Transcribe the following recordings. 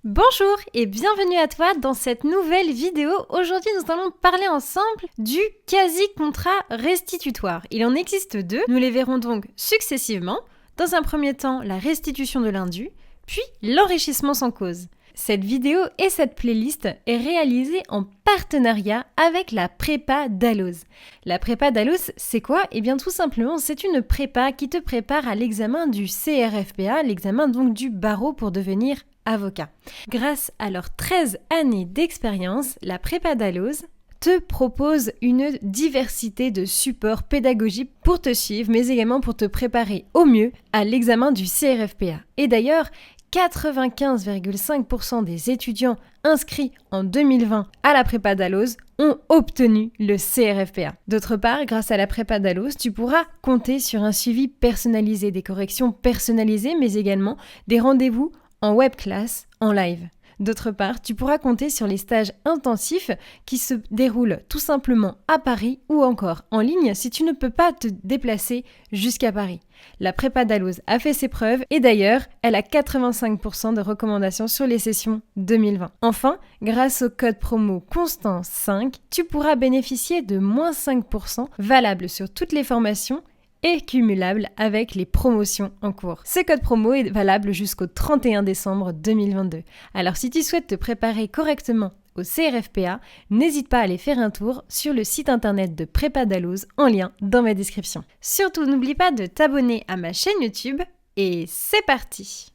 Bonjour et bienvenue à toi dans cette nouvelle vidéo. Aujourd'hui, nous allons parler ensemble du quasi-contrat restitutoire. Il en existe deux, nous les verrons donc successivement. Dans un premier temps, la restitution de l'indu, puis l'enrichissement sans cause. Cette vidéo et cette playlist est réalisée en partenariat avec la prépa Dalloz. La prépa Dalloz, c'est quoi ? Eh bien tout simplement, c'est une prépa qui te prépare à l'examen du CRFPA, l'examen donc du barreau pour devenir avocat. Grâce à leurs 13 années d'expérience, la prépa Dalloz te propose une diversité de supports pédagogiques pour te suivre, mais également pour te préparer au mieux à l'examen du CRFPA. Et d'ailleurs, 95,5% des étudiants inscrits en 2020 à la prépa Dalloz ont obtenu le CRFPA. D'autre part, grâce à la prépa Dalloz, tu pourras compter sur un suivi personnalisé, des corrections personnalisées, mais également des rendez-vous en web class, en live. D'autre part, tu pourras compter sur les stages intensifs qui se déroulent tout simplement à Paris ou encore en ligne si tu ne peux pas te déplacer jusqu'à Paris. La prépa Dalloz a fait ses preuves et d'ailleurs, elle a 85% de recommandations sur les sessions 2020. Enfin, grâce au code promo CONSTANCE5, tu pourras bénéficier de moins 5% valable sur toutes les formations et cumulable avec les promotions en cours. Ce code promo est valable jusqu'au 31 décembre 2022. Alors si tu souhaites te préparer correctement au CRFPA, n'hésite pas à aller faire un tour sur le site internet de Prépa Dalloz en lien dans ma description. Surtout, n'oublie pas de t'abonner à ma chaîne YouTube et c'est parti!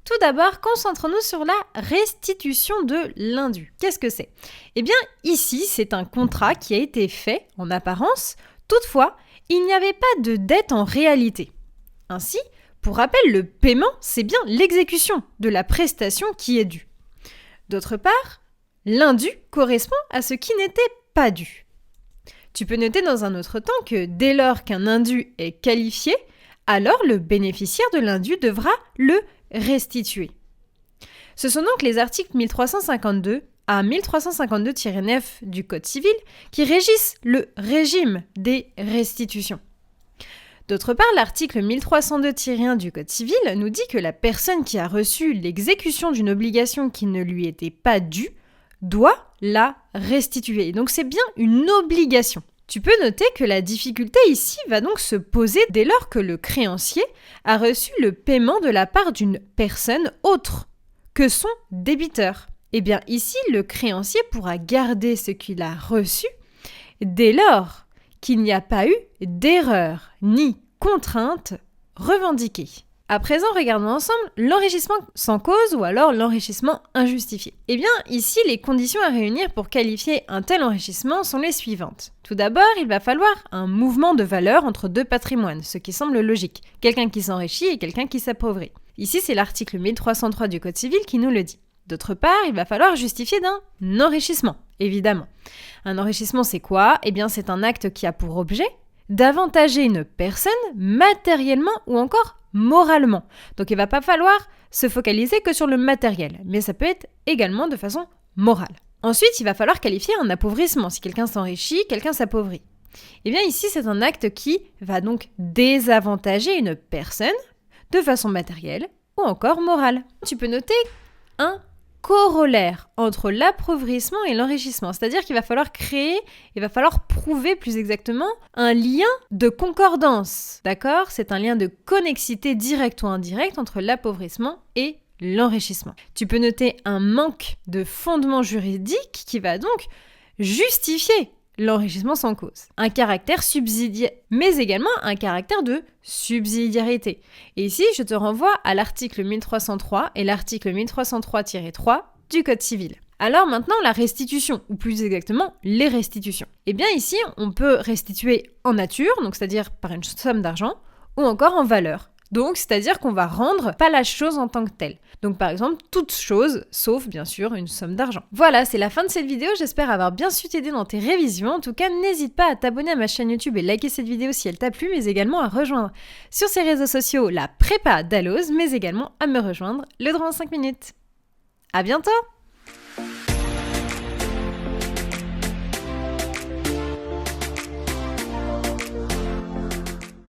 Tout d'abord, concentrons-nous sur la restitution de l'indu. Qu'est-ce que c'est ? Eh bien, ici, c'est un contrat qui a été fait en apparence. Toutefois, il n'y avait pas de dette en réalité. Ainsi, pour rappel, le paiement, c'est bien l'exécution de la prestation qui est due. D'autre part, l'indu correspond à ce qui n'était pas dû. Tu peux noter dans un autre temps que dès lors qu'un indu est qualifié, alors le bénéficiaire de l'indu devra le restituer. Ce sont donc les articles 1352 à 1352-9 du Code civil qui régissent le régime des restitutions. D'autre part, l'article 1302-1 du Code civil nous dit que la personne qui a reçu l'exécution d'une obligation qui ne lui était pas due doit la restituer. Donc c'est bien une obligation. Tu peux noter que la difficulté ici va donc se poser dès lors que le créancier a reçu le paiement de la part d'une personne autre que son débiteur. Eh bien ici, le créancier pourra garder ce qu'il a reçu dès lors qu'il n'y a pas eu d'erreur ni contrainte revendiquée. À présent, regardons ensemble l'enrichissement sans cause ou alors l'enrichissement injustifié. Eh bien, ici, les conditions à réunir pour qualifier un tel enrichissement sont les suivantes. Tout d'abord, il va falloir un mouvement de valeur entre deux patrimoines, ce qui semble logique. Quelqu'un qui s'enrichit et quelqu'un qui s'appauvrit. Ici, c'est l'article 1303 du Code civil qui nous le dit. D'autre part, il va falloir justifier d'un enrichissement, évidemment. Un enrichissement, c'est quoi ? Eh bien, c'est un acte qui a pour objet d'avantager une personne matériellement ou encore moralement. Donc il ne va pas falloir se focaliser que sur le matériel, mais ça peut être également de façon morale. Ensuite, il va falloir qualifier un appauvrissement. Si quelqu'un s'enrichit, quelqu'un s'appauvrit. Eh bien ici, c'est un acte qui va donc désavantager une personne de façon matérielle ou encore morale. Tu peux noter un corollaire entre l'appauvrissement et l'enrichissement. C'est-à-dire qu'il va falloir prouver plus exactement un lien de concordance. D'accord ? C'est un lien de connexité directe ou indirecte entre l'appauvrissement et l'enrichissement. Tu peux noter un manque de fondement juridique qui va donc justifier l'enrichissement sans cause. Un caractère subsidiaire, mais également un caractère de subsidiarité. Et ici, je te renvoie à l'article 1303 et l'article 1303-3 du Code civil. Alors maintenant, la restitution, ou plus exactement, les restitutions. Eh bien ici, on peut restituer en nature, donc c'est-à-dire par une somme d'argent, ou encore en valeur. Donc, c'est-à-dire qu'on va rendre pas la chose en tant que telle. Donc, par exemple, toute chose, sauf bien sûr une somme d'argent. Voilà, c'est la fin de cette vidéo. J'espère avoir bien su t'aider dans tes révisions. En tout cas, n'hésite pas à t'abonner à ma chaîne YouTube et liker cette vidéo si elle t'a plu, mais également à rejoindre sur ces réseaux sociaux la prépa Dalloz, mais également à me rejoindre le droit en 5 minutes. À bientôt!